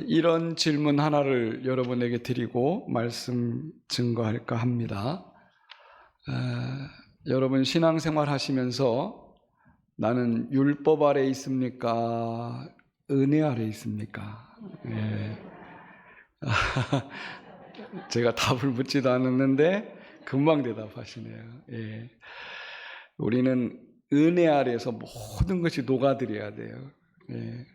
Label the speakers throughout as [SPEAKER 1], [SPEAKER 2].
[SPEAKER 1] 이런 질문 하나를 여러분에게 드리고 말씀 증거할까 합니다. 여러분 신앙생활 하시면서 나는 율법 아래 있습니까? 은혜 아래 있습니까? 예. 제가 답을 묻지도 않았는데 금방 대답하시네요. 예. 우리는 은혜 아래에서 모든 것이 녹아들어야 돼요. 예.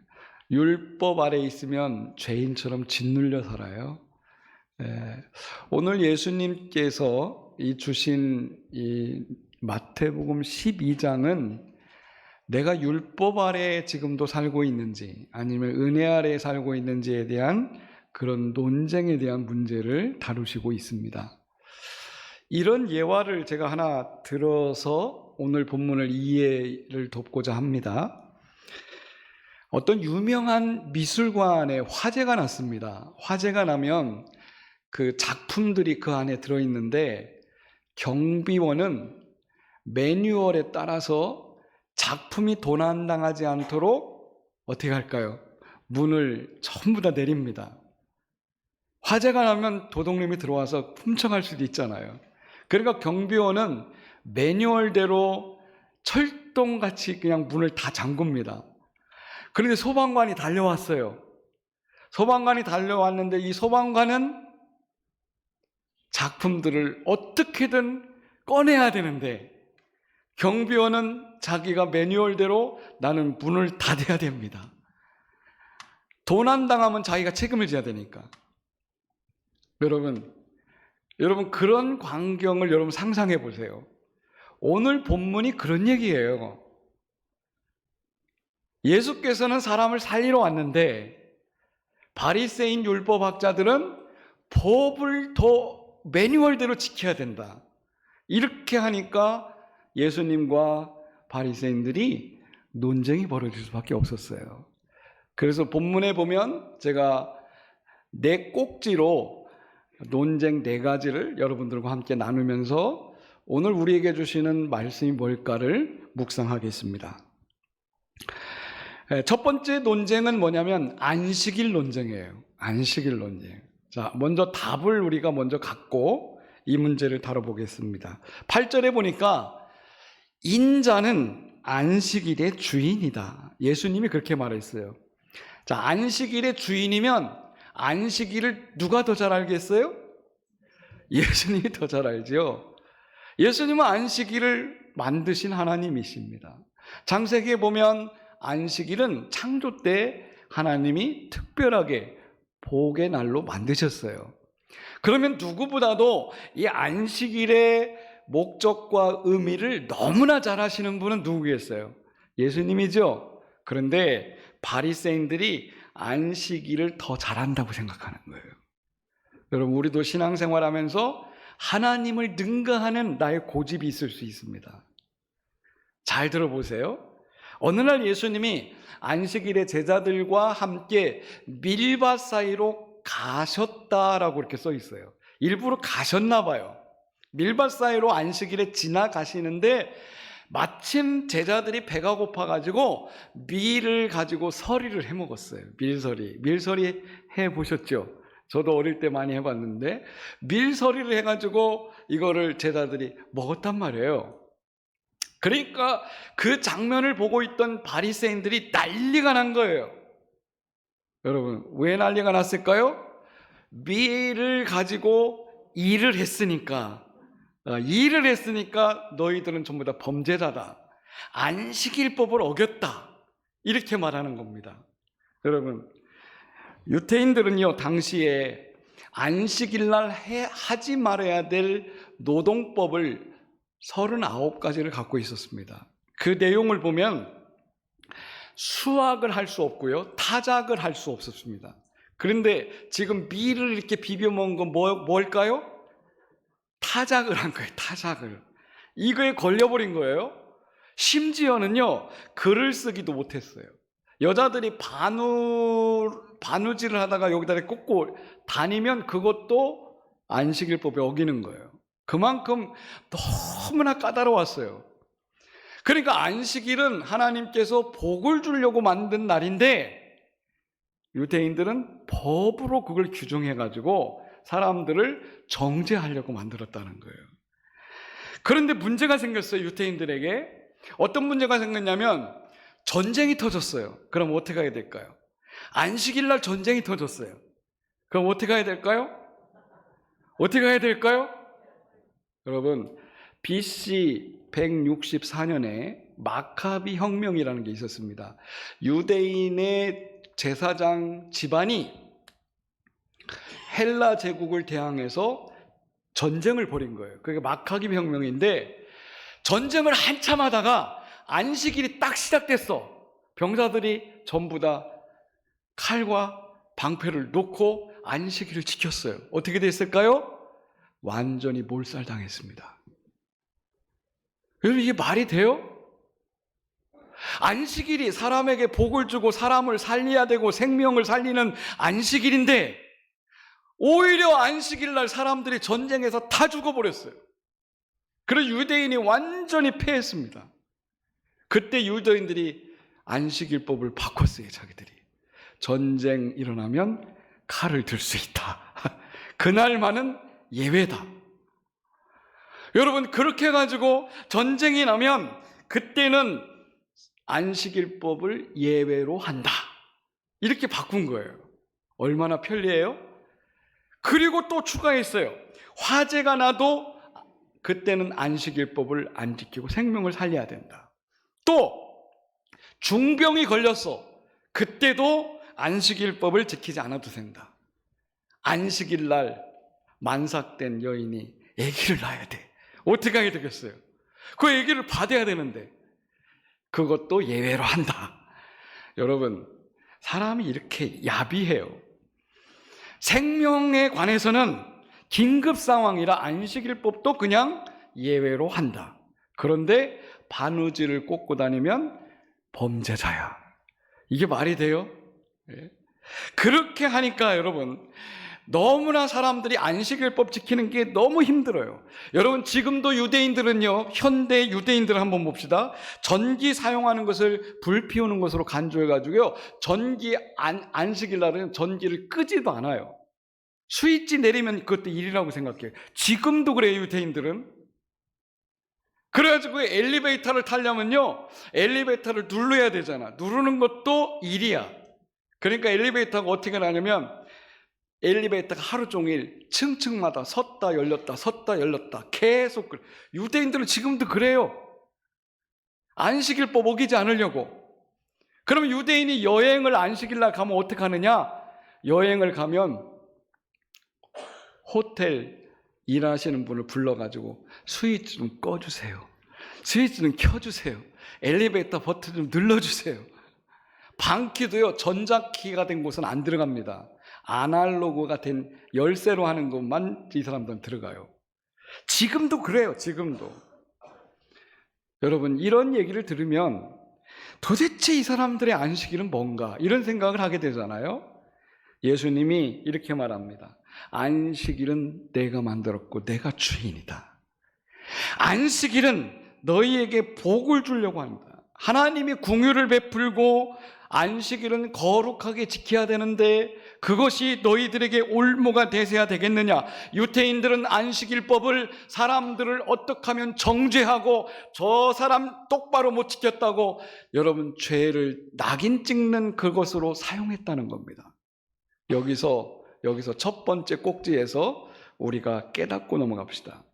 [SPEAKER 1] 율법 아래 있으면 죄인처럼 짓눌려 살아요. 오늘 예수님께서 주신 이 마태복음 12장은 내가 율법 아래 지금도 살고 있는지 아니면 은혜 아래 살고 있는지에 대한 그런 논쟁에 대한 문제를 다루시고 있습니다. 이런 예화를 제가 하나 들어서 오늘 본문을 이해를 돕고자 합니다. 어떤 유명한 미술관에 화재가 났습니다. 화재가 나면 그 작품들이 그 안에 들어있는데 경비원은 매뉴얼에 따라서 작품이 도난당하지 않도록 어떻게 할까요? 문을 전부 다 내립니다. 화재가 나면 도둑놈이 들어와서 훔쳐갈 수도 있잖아요. 그러니까 경비원은 매뉴얼대로 철동같이 그냥 문을 다 잠굽니다. 그런데 소방관이 달려왔어요. 소방관이 달려왔는데 이 소방관은 작품들을 어떻게든 꺼내야 되는데 경비원은 자기가 매뉴얼대로 나는 문을 닫아야 됩니다. 도난당하면 자기가 책임을 져야 되니까. 여러분 그런 광경을 여러분 상상해 보세요. 오늘 본문이 그런 얘기예요. 예수께서는 사람을 살리러 왔는데 바리새인 율법학자들은 법을 더 매뉴얼대로 지켜야 된다. 이렇게 하니까 예수님과 바리새인들이 논쟁이 벌어질 수밖에 없었어요. 그래서 본문에 보면 제가 4꼭지로 논쟁 4가지를 여러분들과 함께 나누면서 오늘 우리에게 주시는 말씀이 뭘까를 묵상하겠습니다. 첫 번째 논쟁은 뭐냐면 안식일 논쟁이에요. 안식일 논쟁. 자, 먼저 답을 우리가 먼저 갖고 이 문제를 다뤄보겠습니다. 8절에 보니까 인자는 안식일의 주인이다. 예수님이 그렇게 말했어요. 자, 안식일의 주인이면 안식일을 누가 더 잘 알겠어요? 예수님이 더 잘 알죠. 예수님은 안식일을 만드신 하나님이십니다. 창세기에 보면 안식일은 창조 때 하나님이 특별하게 복의 날로 만드셨어요. 그러면 누구보다도 이 안식일의 목적과 의미를 너무나 잘 아시는 분은 누구겠어요? 예수님이죠. 그런데 바리새인들이 안식일을 더 잘한다고 생각하는 거예요. 여러분 우리도 신앙생활하면서 하나님을 능가하는 나의 고집이 있을 수 있습니다. 잘 들어보세요. 어느 날 예수님이 안식일에 제자들과 함께 밀밭 사이로 가셨다라고 이렇게 써 있어요. 일부러 가셨나 봐요. 밀밭 사이로 안식일에 지나가시는데 마침 제자들이 배가 고파가지고 밀을 가지고 서리를 해 먹었어요. 밀서리 해보셨죠? 저도 어릴 때 많이 해봤는데 밀서리를 해가지고 이거를 제자들이 먹었단 말이에요. 그러니까 그 장면을 보고 있던 바리새인들이 난리가 난 거예요. 여러분 왜 난리가 났을까요? 밀을 가지고 일을 했으니까 너희들은 전부 다 범죄자다. 안식일법을 어겼다. 이렇게 말하는 겁니다. 여러분 유태인들은요 당시에 안식일날 하지 말아야 될 노동법을 39가지를 갖고 있었습니다. 그 내용을 보면 수확을 할 수 없고요 타작을 할 수 없었습니다. 그런데 지금 밀을 이렇게 비벼 먹은 건 뭘까요? 타작을 한 거예요. 타작을. 이거에 걸려버린 거예요. 심지어는요 글을 쓰기도 못했어요. 여자들이 바느질을 하다가 여기다 꽂고 다니면 그것도 안식일법에 어기는 거예요. 그만큼 너무나 까다로웠어요. 그러니까 안식일은 하나님께서 복을 주려고 만든 날인데 유대인들은 법으로 그걸 규정해가지고 사람들을 정죄하려고 만들었다는 거예요. 그런데 문제가 생겼어요. 유대인들에게 어떤 문제가 생겼냐면 전쟁이 터졌어요. 그럼 어떻게 해야 될까요? 안식일 날 전쟁이 터졌어요. 그럼 어떻게 해야 될까요? 어떻게 해야 될까요? 여러분, BC 164년에 마카비 혁명이라는 게 있었습니다. 유대인의 제사장 집안이 헬라 제국을 대항해서 전쟁을 벌인 거예요. 그게 마카비 혁명인데, 전쟁을 한참 하다가 안식일이 딱 시작됐어. 병사들이 전부 다 칼과 방패를 놓고 안식일을 지켰어요. 어떻게 됐을까요? 완전히 몰살당했습니다. 여러분, 이게 말이 돼요? 안식일이 사람에게 복을 주고 사람을 살려야 되고 생명을 살리는 안식일인데 오히려 안식일 날 사람들이 전쟁에서 다 죽어버렸어요. 그래서 유대인이 완전히 패했습니다. 그때 유대인들이 안식일법을 바꿨어요. 자기들이 전쟁 일어나면 칼을 들 수 있다. 그날만은 예외다. 여러분, 그렇게 해가지고 전쟁이 나면 그때는 안식일법을 예외로 한다. 이렇게 바꾼 거예요. 얼마나 편리해요? 그리고 또 추가했어요. 화재가 나도 그때는 안식일법을 안 지키고 생명을 살려야 된다. 또 중병이 걸렸어. 그때도 안식일법을 지키지 않아도 된다. 안식일 날 만삭된 여인이 아기를 낳아야 돼. 어떻게 하게 되겠어요? 그 아기를 받아야 되는데 그것도 예외로 한다. 여러분, 사람이 이렇게 야비해요. 생명에 관해서는 긴급 상황이라 안식일법도 그냥 예외로 한다. 그런데 바느질을 꽂고 다니면 범죄자야. 이게 말이 돼요? 그렇게 하니까 여러분, 너무나 사람들이 안식일법 지키는 게 너무 힘들어요. 여러분, 지금도 유대인들은요, 현대 유대인들을 한번 봅시다. 전기 사용하는 것을 불 피우는 것으로 간주해가지고요, 안식일 날은 전기를 끄지도 않아요. 스위치 내리면 그것도 일이라고 생각해요. 지금도 그래요, 유대인들은. 그래가지고 엘리베이터를 타려면요, 엘리베이터를 눌러야 되잖아. 누르는 것도 일이야. 그러니까 엘리베이터가 어떻게 나냐면 엘리베이터가 하루 종일 층층마다 섰다 열렸다 섰다 열렸다 계속. 유대인들은 지금도 그래요. 안식일법 어기지 않으려고. 그러면 유대인이 여행을 안식일날 가면 어떻게 하느냐? 여행을 가면 호텔 일하시는 분을 불러가지고 스위치 좀 꺼주세요. 스위치 좀 켜주세요. 엘리베이터 버튼 좀 눌러주세요. 방키도요, 전자키가 된 곳은 안 들어갑니다. 아날로그가 된 열쇠로 하는 것만 이 사람들은 들어가요. 지금도 그래요. 지금도. 여러분, 이런 얘기를 들으면 도대체 이 사람들의 안식일은 뭔가 이런 생각을 하게 되잖아요. 예수님이 이렇게 말합니다. 안식일은 내가 만들었고 내가 주인이다. 안식일은 너희에게 복을 주려고 한다. 하나님이 긍휼을 베풀고 안식일은 거룩하게 지켜야 되는데 그것이 너희들에게 올무가 되셔야 되겠느냐? 유대인들은 안식일법을 사람들을 어떻게 하면 정죄하고 저 사람 똑바로 못 지켰다고 여러분 죄를 낙인 찍는 그것으로 사용했다는 겁니다. 여기서 첫 번째 꼭지에서 우리가 깨닫고 넘어갑시다.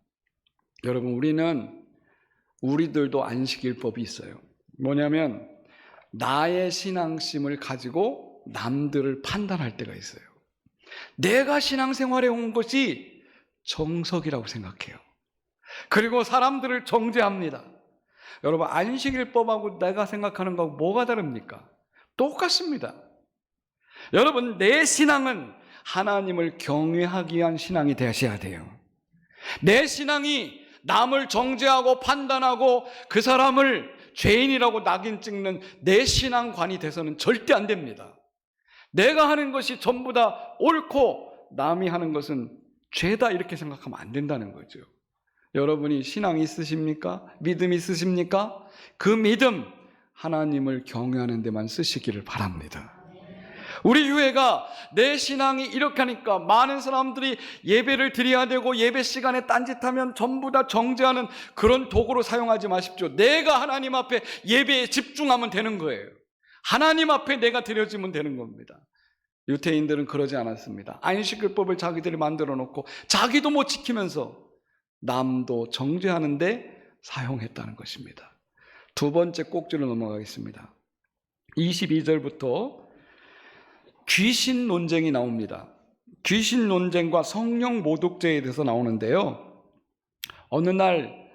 [SPEAKER 1] 여러분, 우리들도 안식일법이 있어요. 뭐냐면 나의 신앙심을 가지고 남들을 판단할 때가 있어요. 내가 신앙생활에 온 것이 정석이라고 생각해요. 그리고 사람들을 정죄합니다. 여러분, 안식일법하고 내가 생각하는 거하고 뭐가 다릅니까? 똑같습니다. 여러분, 내 신앙은 하나님을 경외하기 위한 신앙이 되셔야 돼요. 내 신앙이 남을 정죄하고 판단하고 그 사람을 죄인이라고 낙인 찍는 내 신앙관이 돼서는 절대 안 됩니다. 내가 하는 것이 전부 다 옳고 남이 하는 것은 죄다 이렇게 생각하면 안 된다는 거죠. 여러분이 신앙이 있으십니까? 믿음이 있으십니까? 그 믿음 하나님을 경외하는 데만 쓰시기를 바랍니다. 우리 교회가 내 신앙이 이렇게 하니까 많은 사람들이 예배를 드려야 되고 예배 시간에 딴짓하면 전부 다 정죄하는 그런 도구로 사용하지 마십시오. 내가 하나님 앞에 예배에 집중하면 되는 거예요. 하나님 앞에 내가 드려지면 되는 겁니다. 유대인들은 그러지 않았습니다. 안식일법을 자기들이 만들어 놓고 자기도 못 지키면서 남도 정죄하는데 사용했다는 것입니다. 두 번째 꼭지로 넘어가겠습니다. 22절부터 귀신 논쟁이 나옵니다. 귀신 논쟁과 성령 모독죄에 대해서 나오는데요. 어느 날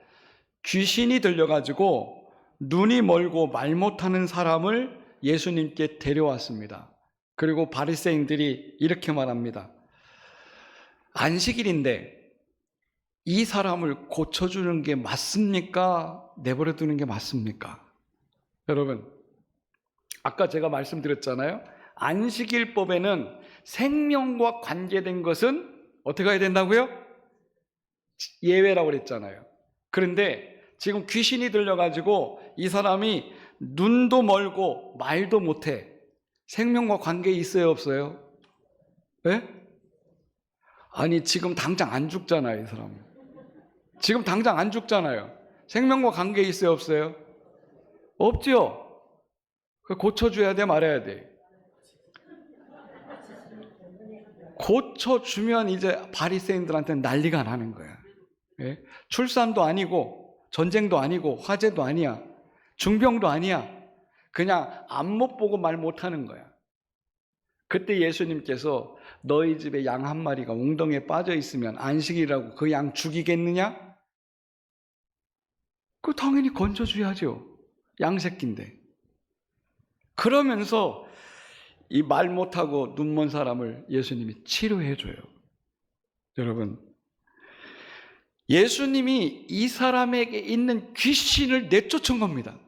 [SPEAKER 1] 귀신이 들려가지고 눈이 멀고 말 못하는 사람을 예수님께 데려왔습니다. 그리고 바리새인들이 이렇게 말합니다. 안식일인데 이 사람을 고쳐주는 게 맞습니까? 내버려 두는 게 맞습니까? 여러분, 아까 제가 말씀드렸잖아요. 안식일법에는 생명과 관계된 것은 어떻게 해야 된다고요? 예외라고 그랬잖아요. 그런데 지금 귀신이 들려가지고 이 사람이 눈도 멀고 말도 못해. 생명과 관계 있어요, 없어요? 네? 아니, 지금 당장 안 죽잖아요, 이 사람. 지금 당장 안 죽잖아요. 생명과 관계 있어요, 없어요? 없죠? 고쳐줘야 돼, 말아야 돼? 고쳐주면 이제 바리새인들한테는 난리가 나는 거야. 예? 출산도 아니고 전쟁도 아니고 화재도 아니야. 중병도 아니야. 그냥 앞못 보고 말 못하는 거야. 그때 예수님께서 너희 집에 양 한 마리가 웅덩이에 빠져 있으면 안식이라고 그 양 죽이겠느냐? 그 당연히 건져줘야죠. 양새끼인데. 그러면서 이 말 못하고 눈먼 사람을 예수님이 치료해줘요. 여러분, 예수님이 이 사람에게 있는 귀신을 내쫓은 겁니다.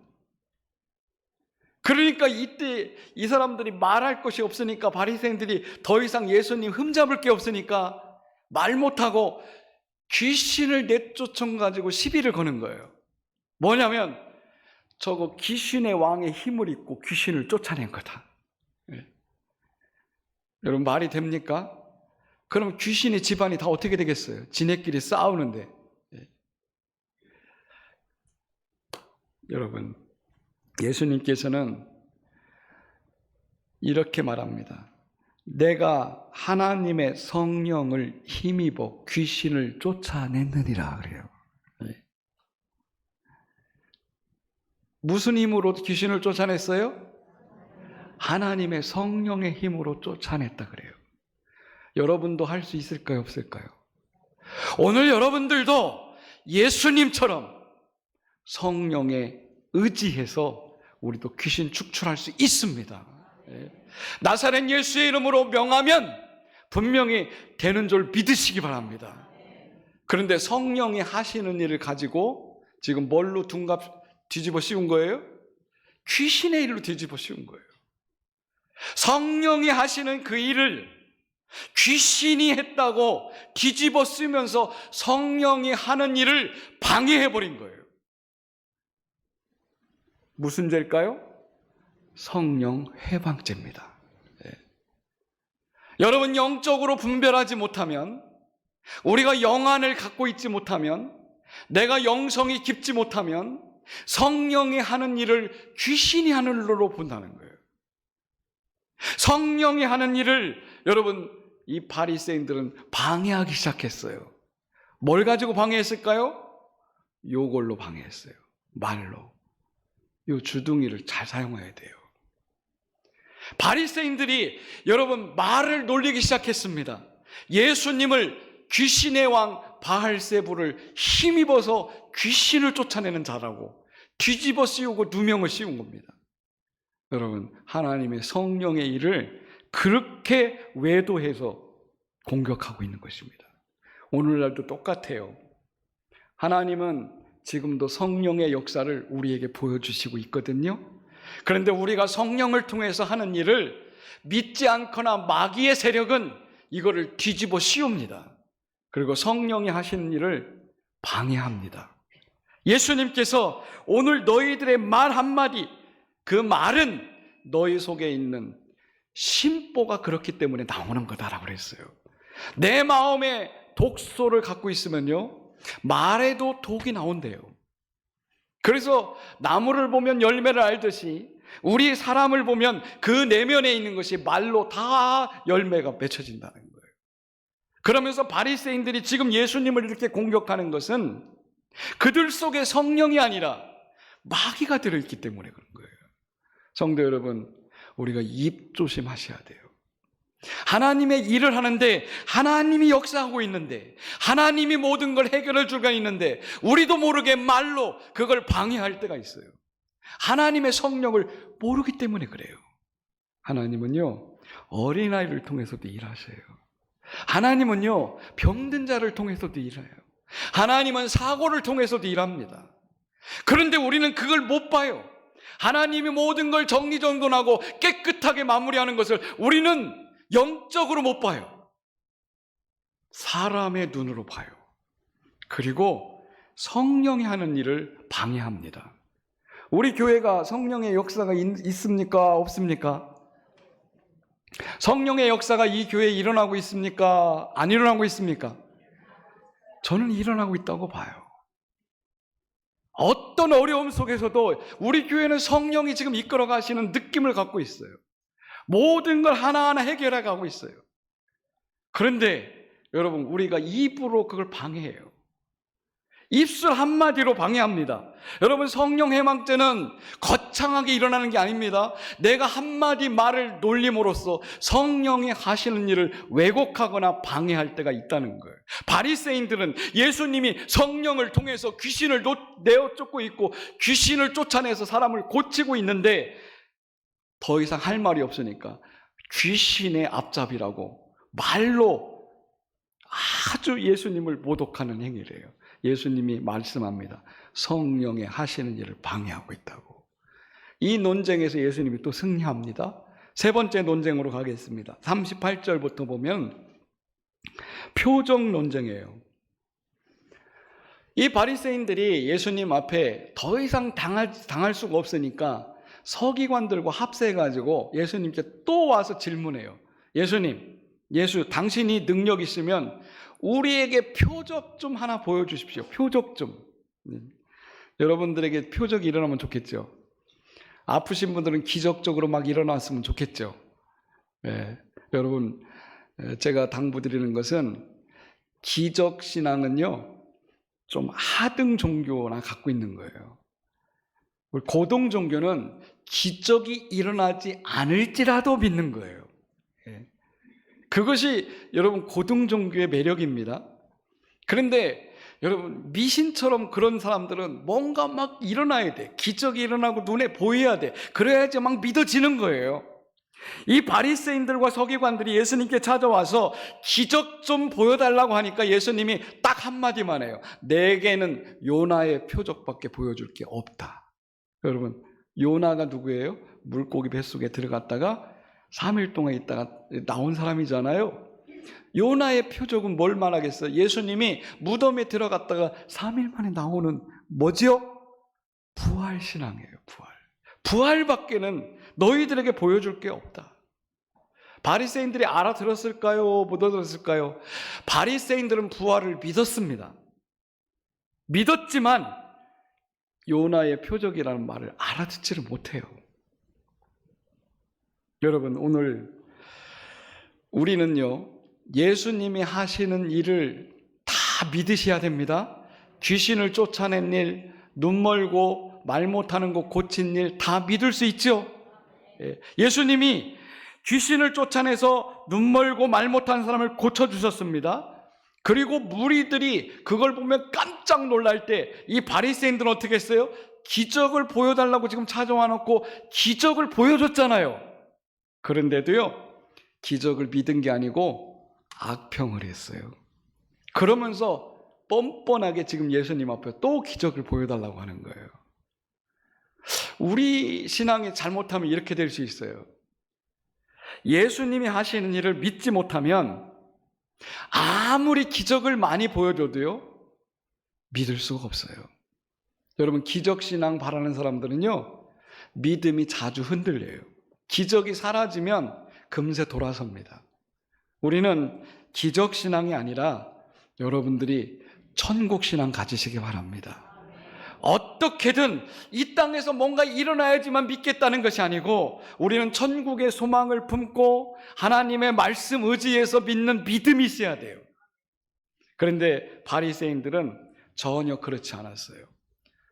[SPEAKER 1] 그러니까 이때 이 사람들이 말할 것이 없으니까 바리새인들이 더 이상 예수님 흠잡을 게 없으니까 말 못하고 귀신을 내쫓은 가지고 시비를 거는 거예요. 뭐냐면 저거 귀신의 왕의 힘을 입고 귀신을 쫓아낸 거다. 네. 여러분, 말이 됩니까? 그럼 귀신의 집안이 다 어떻게 되겠어요? 지네끼리 싸우는데. 네. 여러분, 예수님께서는 이렇게 말합니다. 내가 하나님의 성령을 힘입어 귀신을 쫓아냈느니라 그래요. 네. 무슨 힘으로 귀신을 쫓아냈어요? 하나님의 성령의 힘으로 쫓아냈다 그래요. 여러분도 할 수 있을까요, 없을까요? 오늘 여러분들도 예수님처럼 성령에 의지해서 우리도 귀신 축출할 수 있습니다. 나사렛 예수의 이름으로 명하면 분명히 되는 줄 믿으시기 바랍니다. 그런데 성령이 하시는 일을 가지고 지금 뭘로 둔갑 뒤집어 씌운 거예요? 귀신의 일로 뒤집어 씌운 거예요. 성령이 하시는 그 일을 귀신이 했다고 뒤집어 쓰면서 성령이 하는 일을 방해해버린 거예요. 무슨 죄일까요? 성령 해방죄입니다. 네. 여러분, 영적으로 분별하지 못하면, 우리가 영안을 갖고 있지 못하면, 내가 영성이 깊지 못하면 성령이 하는 일을 귀신이 하는 일로 본다는 거예요. 성령이 하는 일을 여러분, 이 바리새인들은 방해하기 시작했어요. 뭘 가지고 방해했을까요? 요걸로 방해했어요. 말로. 요 주둥이를 잘 사용해야 돼요. 바리새인들이 여러분 말을 놀리기 시작했습니다. 예수님을 귀신의 왕 바알세부를 힘입어서 귀신을 쫓아내는 자라고 뒤집어 씌우고 누명을 씌운 겁니다. 여러분, 하나님의 성령의 일을 그렇게 외도해서 공격하고 있는 것입니다. 오늘날도 똑같아요. 하나님은 지금도 성령의 역사를 우리에게 보여주시고 있거든요. 그런데 우리가 성령을 통해서 하는 일을 믿지 않거나 마귀의 세력은 이거를 뒤집어 씌웁니다. 그리고 성령이 하시는 일을 방해합니다. 예수님께서 오늘 너희들의 말 한마디, 그 말은 너희 속에 있는 심보가 그렇기 때문에 나오는 거다라고 그랬어요. 내 마음에 독소를 갖고 있으면요, 말에도 독이 나온대요. 그래서 나무를 보면 열매를 알듯이 우리 사람을 보면 그 내면에 있는 것이 말로 다 열매가 맺혀진다는 거예요. 그러면서 바리새인들이 지금 예수님을 이렇게 공격하는 것은 그들 속에 성령이 아니라 마귀가 들어있기 때문에 그런 거예요. 성도 여러분, 우리가 입 조심하셔야 돼요. 하나님의 일을 하는데, 하나님이 역사하고 있는데, 하나님이 모든 걸 해결할 줄가 있는데 우리도 모르게 말로 그걸 방해할 때가 있어요. 하나님의 성령을 모르기 때문에 그래요. 하나님은요, 어린아이를 통해서도 일하셔요. 하나님은요, 병든 자를 통해서도 일해요. 하나님은 사고를 통해서도 일합니다. 그런데 우리는 그걸 못 봐요. 하나님이 모든 걸 정리정돈하고 깨끗하게 마무리하는 것을 우리는 영적으로 못 봐요. 사람의 눈으로 봐요. 그리고 성령이 하는 일을 방해합니다. 우리 교회가 성령의 역사가 있습니까? 없습니까? 성령의 역사가 이 교회에 일어나고 있습니까? 안 일어나고 있습니까? 저는 일어나고 있다고 봐요. 어떤 어려움 속에서도 우리 교회는 성령이 지금 이끌어 가시는 느낌을 갖고 있어요. 모든 걸 하나하나 해결해 가고 있어요. 그런데 여러분, 우리가 입으로 그걸 방해해요. 입술 한마디로 방해합니다. 여러분, 성령 해방죄는 거창하게 일어나는 게 아닙니다. 내가 한마디 말을 놀림으로써 성령이 하시는 일을 왜곡하거나 방해할 때가 있다는 거예요. 바리새인들은 예수님이 성령을 통해서 귀신을 내어 쫓고 있고 귀신을 쫓아내서 사람을 고치고 있는데 더 이상 할 말이 없으니까 귀신의 앞잡이라고 말로 아주 예수님을 모독하는 행위래요. 예수님이 말씀합니다. 성령의 하시는 일을 방해하고 있다고. 이 논쟁에서 예수님이 또 승리합니다. 세 번째 논쟁으로 가겠습니다. 38절부터 보면 표적 논쟁이에요. 이 바리새인들이 예수님 앞에 더 이상 당할 수가 없으니까 서기관들과 합세해가지고 예수님께 또 와서 질문해요. 예수님, 당신이 능력 있으면 우리에게 표적 좀 하나 보여주십시오. 표적 좀. 여러분들에게 표적이 일어나면 좋겠죠. 아프신 분들은 기적적으로 막 일어났으면 좋겠죠. 네. 여러분, 제가 당부드리는 것은 기적신앙은요, 좀 하등 종교나 갖고 있는 거예요. 고등 종교는 기적이 일어나지 않을지라도 믿는 거예요. 그것이 여러분 고등 종교의 매력입니다. 그런데 여러분, 미신처럼 그런 사람들은 뭔가 막 일어나야 돼. 기적이 일어나고 눈에 보여야 돼. 그래야지 막 믿어지는 거예요. 이 바리새인들과 서기관들이 예수님께 찾아와서 기적 좀 보여달라고 하니까 예수님이 딱 한마디만 해요. 내게는 요나의 표적밖에 보여줄 게 없다. 여러분, 요나가 누구예요? 물고기 뱃속에 들어갔다가 3일 동안 있다가 나온 사람이잖아요. 요나의 표적은 뭘 말하겠어요? 예수님이 무덤에 들어갔다가 3일 만에 나오는 뭐지요? 부활신앙이에요. 부활밖에는 너희들에게 보여줄 게 없다. 바리새인들이 알아들었을까요? 못 알아들었을까요? 바리새인들은 부활을 믿었습니다. 믿었지만 요나의 표적이라는 말을 알아듣지를 못해요. 여러분, 오늘 우리는요, 예수님이 하시는 일을 다 믿으셔야 됩니다. 귀신을 쫓아낸 일, 눈 멀고 말 못하는 거 고친 일 다 믿을 수 있죠. 예수님이 귀신을 쫓아내서 눈 멀고 말 못하는 사람을 고쳐주셨습니다. 그리고 무리들이 그걸 보면 깜짝 놀랄 때 이 바리새인들은 어떻게 했어요? 기적을 보여달라고 지금 찾아와 놓고 기적을 보여줬잖아요. 그런데도요, 기적을 믿은 게 아니고 악평을 했어요. 그러면서 뻔뻔하게 지금 예수님 앞에 또 기적을 보여달라고 하는 거예요. 우리 신앙이 잘못하면 이렇게 될 수 있어요. 예수님이 하시는 일을 믿지 못하면 아무리 기적을 많이 보여줘도요, 믿을 수가 없어요. 여러분, 기적신앙 바라는 사람들은요, 믿음이 자주 흔들려요. 기적이 사라지면 금세 돌아섭니다. 우리는 기적신앙이 아니라 여러분들이 천국신앙 가지시기 바랍니다. 어떻게든 이 땅에서 뭔가 일어나야지만 믿겠다는 것이 아니고 우리는 천국의 소망을 품고 하나님의 말씀 의지해서 믿는 믿음이 있어야 돼요. 그런데 바리새인들은 전혀 그렇지 않았어요.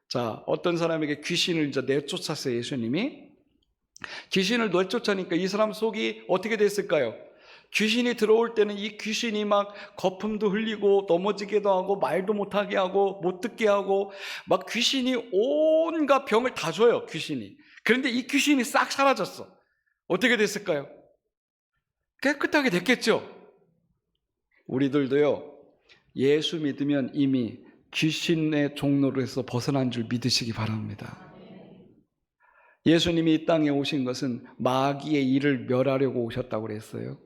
[SPEAKER 1] 자, 어떤 사람에게 귀신을 이제 내쫓았어요. 예수님이 귀신을 내쫓으니까 이 사람 속이 어떻게 됐을까요? 귀신이 들어올 때는 이 귀신이 막 거품도 흘리고 넘어지기도 하고 말도 못하게 하고 못 듣게 하고 막 귀신이 온갖 병을 다 줘요. 귀신이. 그런데 이 귀신이 싹 사라졌어. 어떻게 됐을까요? 깨끗하게 됐겠죠. 우리들도요, 예수 믿으면 이미 귀신의 종로로에서 벗어난 줄 믿으시기 바랍니다. 예수님이 이 땅에 오신 것은 마귀의 일을 멸하려고 오셨다고 그랬어요.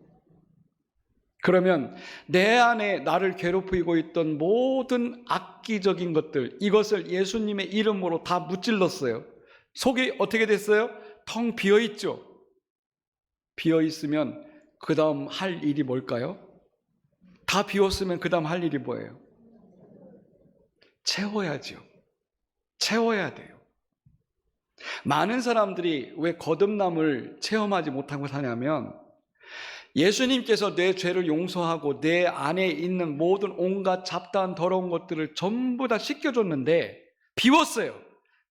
[SPEAKER 1] 그러면 내 안에 나를 괴롭히고 있던 모든 악기적인 것들, 이것을 예수님의 이름으로 다 무찔렀어요. 속이 어떻게 됐어요? 텅 비어있죠. 비어있으면 그 다음 할 일이 뭘까요? 다 비웠으면 그 다음 할 일이 뭐예요? 채워야죠. 채워야 돼요. 많은 사람들이 왜 거듭남을 체험하지 못하고 사냐면 예수님께서 내 죄를 용서하고 내 안에 있는 모든 온갖 잡다한 더러운 것들을 전부 다 씻겨줬는데 비웠어요.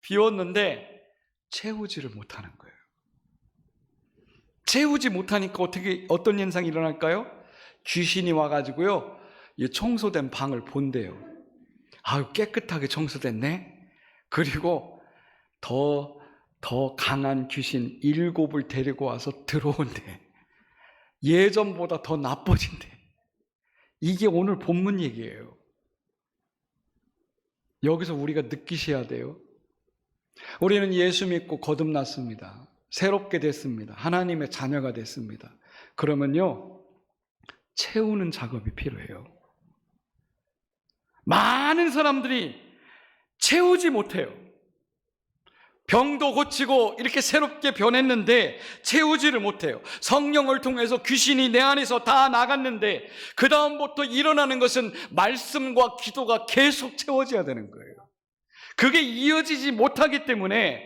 [SPEAKER 1] 비웠는데 채우지를 못하는 거예요. 채우지 못하니까 어떤 현상이 일어날까요? 귀신이 와가지고요, 이 청소된 방을 본대요. 아유, 깨끗하게 청소됐네. 그리고 더 강한 귀신 7을 데리고 와서 들어온대. 예전보다 더 나빠진대. 이게 오늘 본문 얘기예요. 여기서 우리가 느끼셔야 돼요. 우리는 예수 믿고 거듭났습니다. 새롭게 됐습니다. 하나님의 자녀가 됐습니다. 그러면요, 채우는 작업이 필요해요. 많은 사람들이 채우지 못해요. 병도 고치고 이렇게 새롭게 변했는데 채우지를 못해요. 성령을 통해서 귀신이 내 안에서 다 나갔는데 그 다음부터 일어나는 것은 말씀과 기도가 계속 채워져야 되는 거예요. 그게 이어지지 못하기 때문에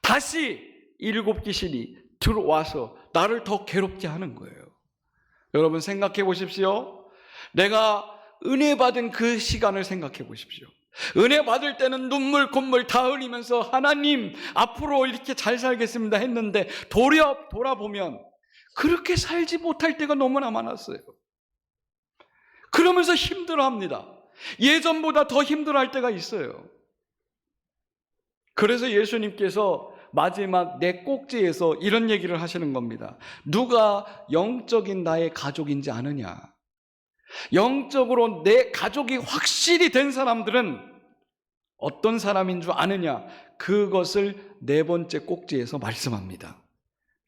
[SPEAKER 1] 다시 7 귀신이 들어와서 나를 더 괴롭게 하는 거예요. 여러분 생각해 보십시오. 내가 은혜 받은 그 시간을 생각해 보십시오. 은혜 받을 때는 눈물 콧물 다 흘리면서 하나님 앞으로 이렇게 잘 살겠습니다 했는데 돌아보면 그렇게 살지 못할 때가 너무나 많았어요. 그러면서 힘들어합니다. 예전보다 더 힘들어할 때가 있어요. 그래서 예수님께서 마지막 내 꼭지에서 이런 얘기를 하시는 겁니다. 누가 영적인 나의 가족인지 아느냐? 영적으로 내 가족이 확실히 된 사람들은 어떤 사람인 줄 아느냐? 그것을 4번째 꼭지에서 말씀합니다.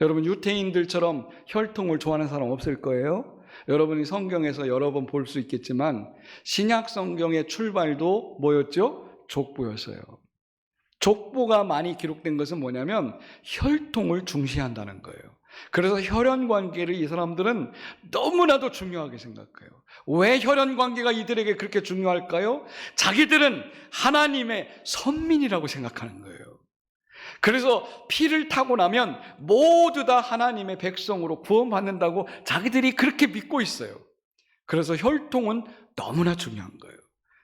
[SPEAKER 1] 여러분 유태인들처럼 혈통을 좋아하는 사람 없을 거예요. 여러분이 성경에서 여러 번 볼 수 있겠지만 신약 성경의 출발도 뭐였죠? 족보였어요. 족보가 많이 기록된 것은 뭐냐면 혈통을 중시한다는 거예요. 그래서 혈연관계를 이 사람들은 너무나도 중요하게 생각해요. 왜 혈연관계가 이들에게 그렇게 중요할까요? 자기들은 하나님의 선민이라고 생각하는 거예요. 그래서 피를 타고 나면 모두 다 하나님의 백성으로 구원받는다고 자기들이 그렇게 믿고 있어요. 그래서 혈통은 너무나 중요한 거예요.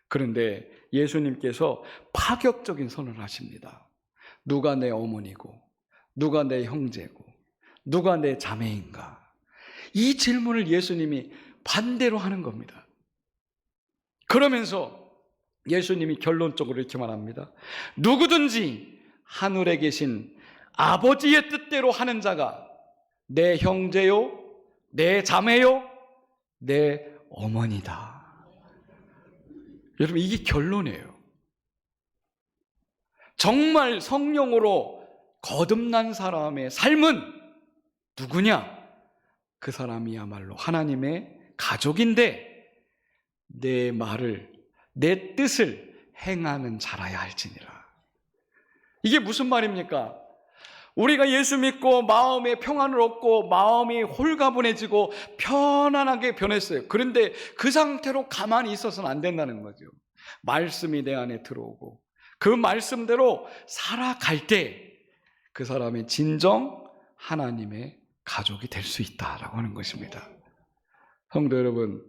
[SPEAKER 1] 그런데 예수님께서 파격적인 선언을 하십니다. 누가 내 어머니고 누가 내 형제고 누가 내 자매인가? 이 질문을 예수님이 반대로 하는 겁니다. 그러면서 예수님이 결론적으로 이렇게 말합니다. 누구든지 하늘에 계신 아버지의 뜻대로 하는 자가 내 형제요, 내 자매요, 내 어머니다. 여러분 이게 결론이에요. 정말 성령으로 거듭난 사람의 삶은 누구냐? 그 사람이야말로 하나님의 가족인데 내 말을, 내 뜻을 행하는 자라야 할지니라. 이게 무슨 말입니까? 우리가 예수 믿고 마음에 평안을 얻고 마음이 홀가분해지고 편안하게 변했어요. 그런데 그 상태로 가만히 있어서는 안 된다는 거죠. 말씀이 내 안에 들어오고 그 말씀대로 살아갈 때 그 사람이 진정 하나님의 가족이 될 수 있다라고 하는 것입니다. 성도 여러분,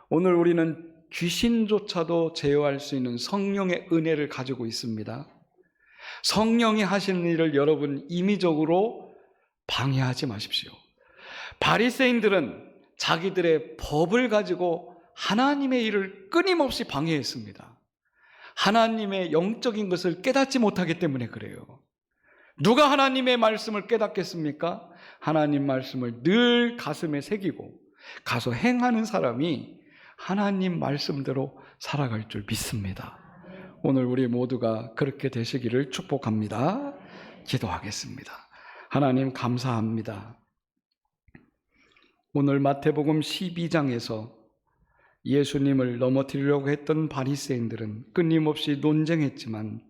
[SPEAKER 1] 오늘 우리는 귀신조차도 제어할 수 있는 성령의 은혜를 가지고 있습니다. 성령이 하시는 일을 여러분 임의적으로 방해하지 마십시오. 바리새인들은 자기들의 법을 가지고 하나님의 일을 끊임없이 방해했습니다. 하나님의 영적인 것을 깨닫지 못하기 때문에 그래요. 누가 하나님의 말씀을 깨닫겠습니까? 하나님 말씀을 늘 가슴에 새기고 가서 행하는 사람이 하나님 말씀대로 살아갈 줄 믿습니다. 오늘 우리 모두가 그렇게 되시기를 축복합니다. 기도하겠습니다. 하나님 감사합니다. 오늘 마태복음 12장에서 예수님을 넘어뜨리려고 했던 바리새인들은 끊임없이 논쟁했지만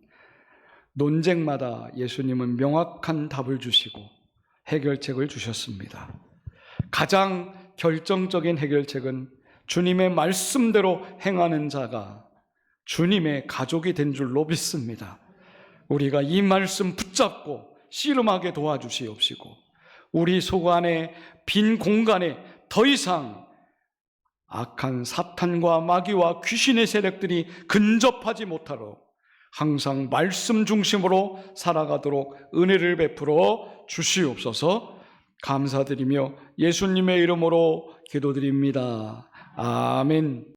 [SPEAKER 1] 논쟁마다 예수님은 명확한 답을 주시고 해결책을 주셨습니다. 가장 결정적인 해결책은 주님의 말씀대로 행하는 자가 주님의 가족이 된 줄로 믿습니다. 우리가 이 말씀 붙잡고 씨름하게 도와주시옵시고 우리 속 안에 빈 공간에 더 이상 악한 사탄과 마귀와 귀신의 세력들이 근접하지 못하도록 항상 말씀 중심으로 살아가도록 은혜를 베풀어 주시옵소서. 감사드리며 예수님의 이름으로 기도드립니다. 아멘.